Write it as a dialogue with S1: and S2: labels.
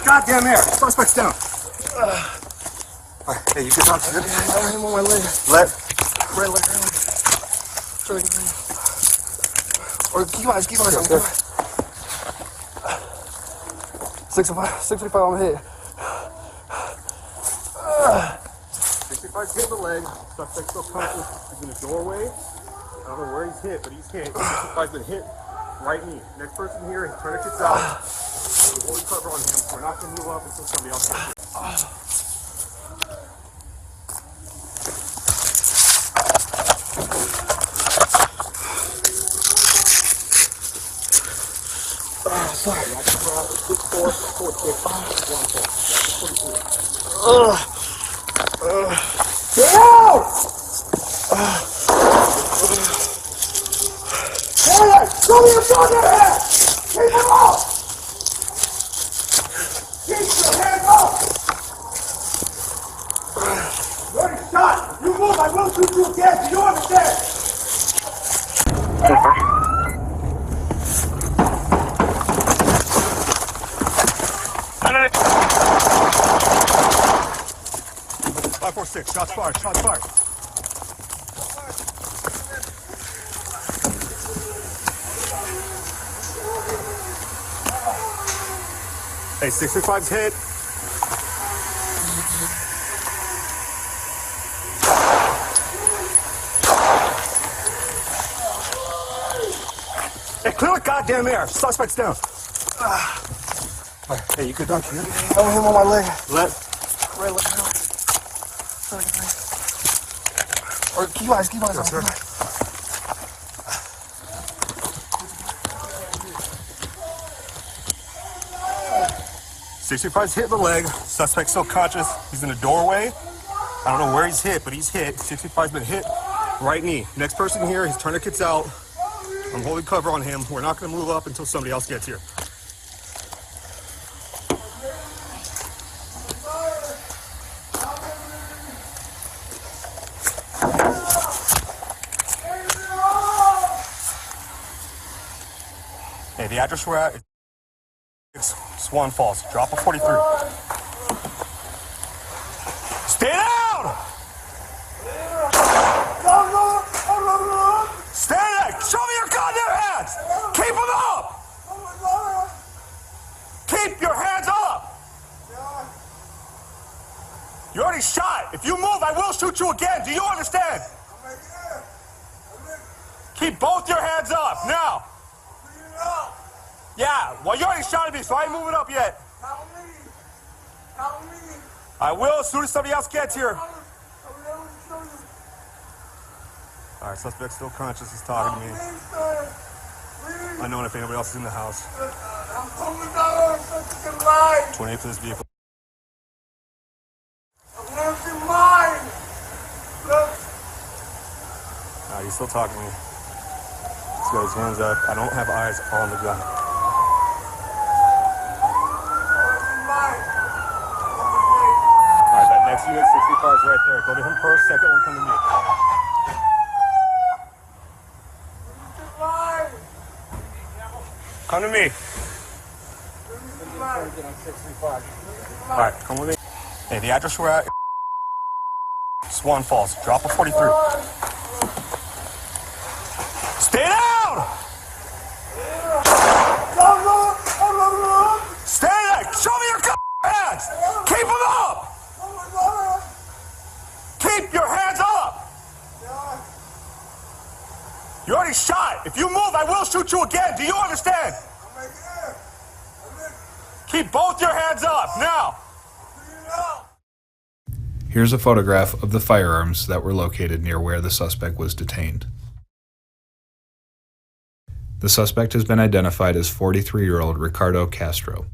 S1: Goddamn air. Suspect's down. Alright, hey, you can talk to me. I'm on my leg. Left. Right leg. Or keep on. 65 on the head. 65's hit the leg. Suspect's still conscious. He's in the doorway. I don't know where he's hit, but he's hit. 65's been hit. Right knee. Next person here, he's trying to get out. Hold cover on him. We're not going to move up until somebody else gets here. 546, shots fired. Hey, 65's hit. Hey, clear the goddamn air. Suspect's down. Right, hey, you good, Doc? I'm him on my leg. Left. Right leg. Or keep eyes. Yes, sir. 65's hit the leg. Suspect's still conscious. He's in the doorway. I don't know where he's hit, but he's hit. 65's been hit. Right knee. Next person here, his tourniquet's out. I'm holding cover on him. We're not going to move up until somebody else gets here. Hey, the address we're at is Swan Falls. Drop a 43. Stay down! Stay there! Show me your goddamn hands! Keep them up! Keep your hands up! You already shot. If you move, I will shoot you again. Do you understand? Keep both your hands up, now! Yeah, well, you already shot at me, so I ain't moving up yet. I will as soon as somebody else gets here. All right, suspect still conscious. He's talking to me. I know if anybody else is in the house. 28 for this vehicle. He's still talking to me. He's got his hands up. I don't have eyes on the gun. Alright, that next unit, 65 is right there. Go to him first, second one come to me. Come to me. Alright, come with me. Hey, the address we're at, Swan Falls. Drop a 43. Stay down! Stay there! Show me your hands! Keep them up! Keep your hands up! already shot. If you move, I will shoot you again. Do you understand? Keep both your hands up, now.
S2: Here's a photograph of the firearms that were located near where the suspect was detained. The suspect has been identified as 43-year-old Ricardo Castro.